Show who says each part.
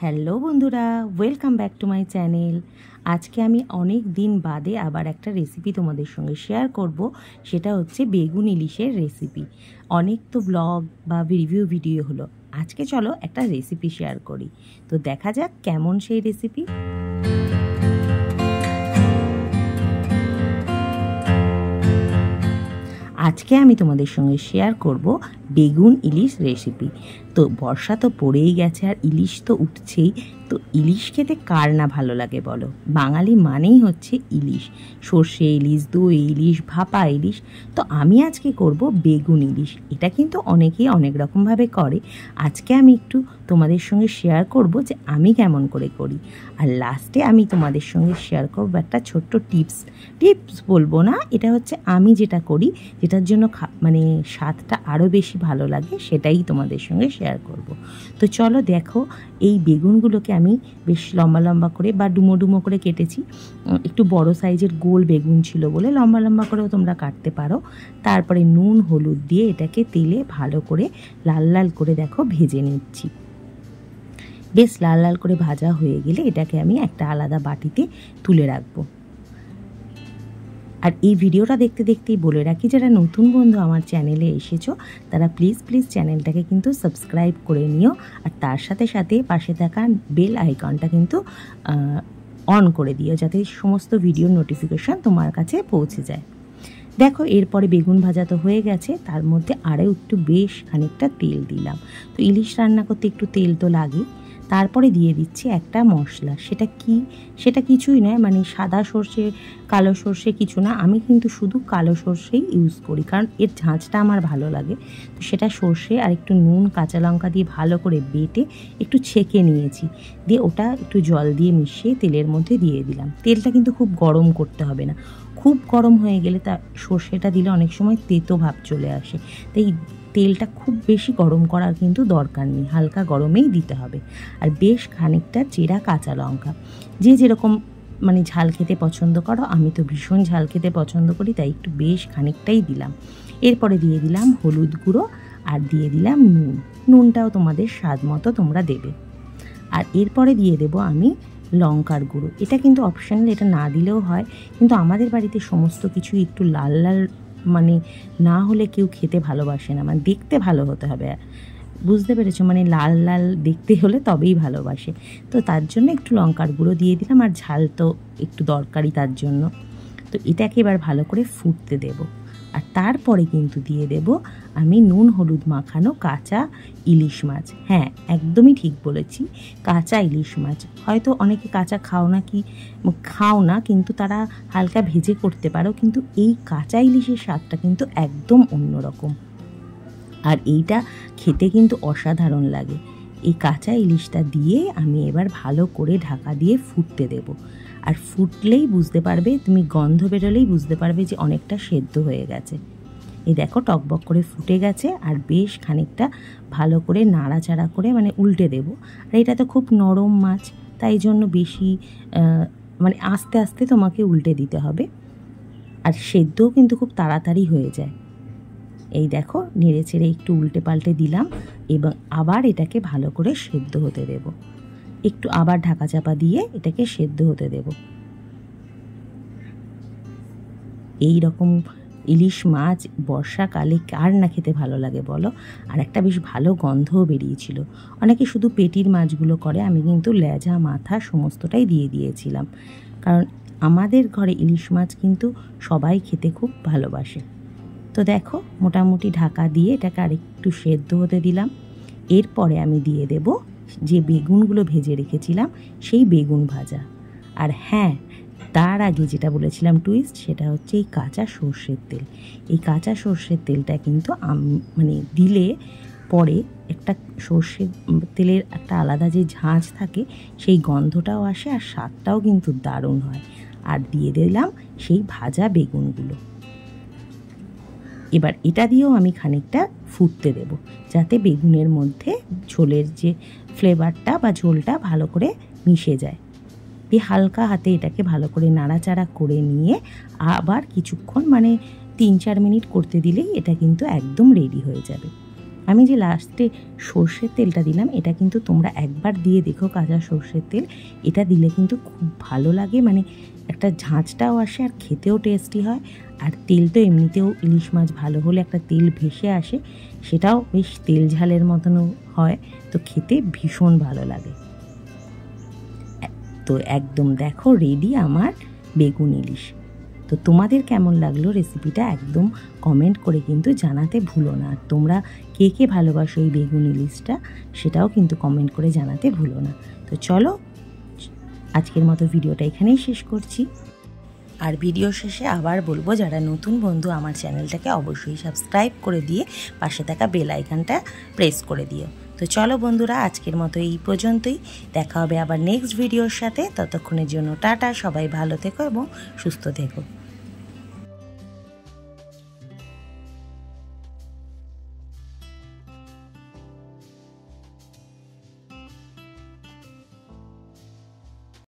Speaker 1: Hello বন্ধুরা, welcome back to my channel. আজকে আমি অনেক দিন বাদে আবার একটা রেসিপি তোমাদের সঙ্গে শেয়ার করব। সেটা হচ্ছে বেগুন ইলিশের রেসিপি। অনেক তো ব্লগ বা রিভিউ ভিডিও হলো, আজকে চলো একটা রেসিপি শেয়ার করি। তো দেখা যাক কেমন সেই রেসিপি। আজকে আমি তোমাদের সঙ্গে শেয়ার করব বেগুন ইলিশ রেসিপি। তো বর্ষা তো পড়েই গেছে আর ইলিশ তো উঠছেই। তো ইলিশ খেতে কার না ভালো লাগে বলো? বাঙালি মানেই হচ্ছে ইলিশ, সর্ষে ইলিশ, দই ইলিশ, ভাপা ইলিশ। তো আমি আজকে করব বেগুন ইলিশ। এটা কিন্তু অনেকেই অনেক রকমভাবে করে। আজকে আমি একটু তোমাদের সঙ্গে শেয়ার করব যে আমি কেমন করে করি। আর লাস্টে আমি তোমাদের সঙ্গে শেয়ার করব একটা ছোট্ট টিপস বলবো না, এটা হচ্ছে আমি যেটা করি, যেটার জন্য মানে স্বাদটা আরও বেশি ভালো লাগে, সেটাই তোমাদের সঙ্গে শেয়ার করব। তো চলো দেখো, এই বেগুনগুলোকে আমি বেশ লম্বা লম্বা করে বা ডুমো ডুমো করে কেটেছি। একটু বড় সাইজের গোল বেগুন ছিল বলে লম্বা লম্বা করেও তোমরা কাটতে পারো। তারপরে নুন হলুদ দিয়ে এটাকে তেলে ভালো করে লাল লাল করে দেখো ভেজে নিচ্ছি। বেশ লাল লাল করে ভাজা হয়ে গেলে এটাকে আমি একটা আলাদা বাটিতে তুলে রাখবো। আর এই ভিডিওটা দেখতে দেখতেই বলে রাখি, যারা নতুন বন্ধু আমার চ্যানেলে এসেছো তারা প্লিজ চ্যানেলটাকে কিন্তু সাবস্ক্রাইব করে নিও। আর তার সাথে সাথে পাশে থাকা বেল আইকনটা কিন্তু অন করে দিও, যাতে সমস্ত ভিডিওর নোটিফিকেশান তোমার কাছে পৌঁছে যায়। দেখো, এরপরে বেগুন ভাজা তো হয়ে গেছে, তার মধ্যে আরও একটু বেশ খানিকটা তেল দিলাম। তো ইলিশ রান্না করতে একটু তেল তো লাগে। তারপরে দিয়ে দিচ্ছি একটা মশলা। সেটা কিছুই নয়, মানে সাদা সর্ষে কালো সর্ষে কিছু না, আমি কিন্তু শুধু কালো সর্ষেই ইউজ করি, কারণ এর ঝাঁঝটা আমার ভালো লাগে। তো সেটা সর্ষে আর একটু নুন কাঁচা লঙ্কা দিয়ে ভালো করে বেটে একটু ছেঁকে নিয়েছি, দিয়ে ওটা একটু জল দিয়ে মিশিয়ে তেলের মধ্যে দিয়ে দিলাম। তেলটা কিন্তু খুব গরম করতে হবে না, খুব গরম হয়ে গেলে তা সর্ষেটা দিলে অনেক সময় তেতো ভাব চলে আসে। তাই তেলটা খুব বেশি গরম করার কিন্তু দরকার নেই, হালকা গরমেই দিতে হবে। আর বেশ খানিকটা চেরা কাঁচা লঙ্কা, যে যেরকম মানে ঝাল খেতে পছন্দ করো, আমি তো ভীষণ ঝাল খেতে পছন্দ করি, তাই একটু বেশ খানিকটাই দিলাম। এরপরে দিয়ে দিলাম হলুদ গুঁড়ো আর দিয়ে দিলাম নুনটাও তোমাদের স্বাদ মতো তোমরা দেবে। আর এরপরে দিয়ে দেবো আমি লঙ্কার গুঁড়ো। এটা কিন্তু অপশনাল, এটা না দিলেও হয়, কিন্তু আমাদের বাড়িতে সমস্ত কিছু একটু লাল লাল মানে না হলে কেউ খেতে ভালোবাসে না, মানে দেখতে ভালো হতে হবে, বুঝতে পেরেছো? মানে লাল লাল দেখতে হলে তবেই ভালোবাসে। তো তার জন্য একটু লঙ্কার গুঁড়ো দিয়ে দিলাম, আর ঝাল তো একটু দরকারি তার জন্য। তো এটাকে এবার ভালো করে ফুটতে দেব। আর তারপরে কিন্তু দিয়ে দেব আমি নুন হলুদ মাখানো কাঁচা ইলিশ মাছ। হ্যাঁ, একদমই ঠিক বলেছি, কাঁচা ইলিশ মাছ। হয়তো অনেকে কাঁচা খাও না, কিন্তু তারা হালকা ভেজে করতে পারো, কিন্তু এই কাঁচা ইলিশের স্বাদটা কিন্তু একদম অন্যরকম। আর এইটা খেতে কিন্তু অসাধারণ লাগে। এই কাঁচা ইলিশটা দিয়ে আমি এবার ভালো করে ঢাকা দিয়ে ফুটতে দেব। আর ফুটলেই বুঝতে পারবে, তুমি গন্ধ বেরোলেই বুঝতে পারবে যে অনেকটা সেদ্ধ হয়ে গেছে। এই দেখো, টকবক করে ফুটে গেছে। আর বেশ খানিকটা ভালো করে নাড়াচাড়া করে মানে উল্টে দেব। আর এটা তো খুব নরম মাছ, তাই জন্য বেশি মানে আস্তে আস্তে তোমাকে উল্টে দিতে হবে। আর সেদ্ধও কিন্তু খুব তাড়াতাড়ি হয়ে যায়। এই দেখো, নেড়ে চেড়ে একটু উল্টে পাল্টে দিলাম এবং আবার এটাকে ভালো করে সেদ্ধ হতে দেব। একটু আবার ঢাকা চাপা দিয়ে এটাকে সেদ্ধ হতে দেব। এই রকম ইলিশ মাছ বর্ষাকালে কার না খেতে ভালো লাগে বলো? আর একটা বেশ ভালো গন্ধও বেরিয়েছিল। অনেকে শুধু পেটির মাছগুলো করে, আমি কিন্তু লেজা মাথা সমস্তটাই দিয়ে দিয়েছিলাম, কারণ আমাদের ঘরে ইলিশ মাছ কিন্তু সবাই খেতে খুব ভালোবাসে। তো দেখো, মোটামুটি ঢাকা দিয়ে এটাকে আরেকটু সেদ্ধ হতে দিলাম। এরপরে আমি দিয়ে দেব যে বেগুনগুলো ভেজে রেখেছিলাম, সেই বেগুন ভাজা। আর হ্যাঁ, তার আগে যেটা বলেছিলাম টুইস্ট, সেটা হচ্ছে এই কাঁচা সর্ষের তেল। এই কাঁচা সর্ষের তেলটা কিন্তু মানে দিলে পরে একটা সর্ষের তেলের একটা আলাদা যে ঝাঁঝ থাকে, সেই গন্ধটাও আসে, আর স্বাদটাও কিন্তু দারুণ হয়। আর দিয়ে দিলাম সেই ভাজা বেগুনগুলো। এবার এটা দিয়েও আমি খানিকটা ফুটতে দেব, যাতে বেগুনের মধ্যে ঝোলের যে ফ্লেভারটা বা ঝোলটা ভালো করে মিশে যায়। দিয়ে হালকা হাতে এটাকে ভালো করে নাড়াচাড়া করে নিয়ে আবার কিছুক্ষণ মানে 3-4 মিনিট করতে দিলেই এটা কিন্তু একদম রেডি হয়ে যাবে। আমি যে লাস্টে সর্ষের তেলটা দিলাম, এটা কিন্তু তোমরা একবার দিয়ে দেখো কাঁচা সর্ষের তেল। এটা দিলে কিন্তু খুব ভালো লাগে, মানে একটা ঝাঁঝটাও আসে আর খেতেও টেস্টি হয়। আর তেল তো এমনিতেও ইলিশ মাছ ভালো হলে একটা তেল ভেসে আসে, সেটাও বেশ তেল ঝালের মতনও হয়, তো খেতে ভীষণ ভালো লাগে। তো একদম দেখো রেডি আমার বেগুন ইলিশ। তো তোমাদের কেমন লাগলো রেসিপিটা একদম কমেন্ট করে কিন্তু জানাতে ভুলো না। আর তোমরা কে কে ভালোবাসো এই বেগুন ইলিশটা সেটাও কিন্তু কমেন্ট করে জানাতে ভুলো না। তো চলো আজকের মতো ভিডিওটা এখানেই শেষ করছি। আর ভিডিও শেষে আবার বলবো, যারা নতুন বন্ধু আমার চ্যানেলটাকে অবশ্যই সাবস্ক্রাইব করে দিয়ে পাশে থাকা বেল আইকনটা প্রেস করে দিও। তো চলো বন্ধুরা, আজকের মতো এই পর্যন্তই। দেখা হবে আবার নেক্সট ভিডিওর সাথে। ততক্ষণের জন্য টাটা, সবাই ভালো থেকো এবং সুস্থ থেকো।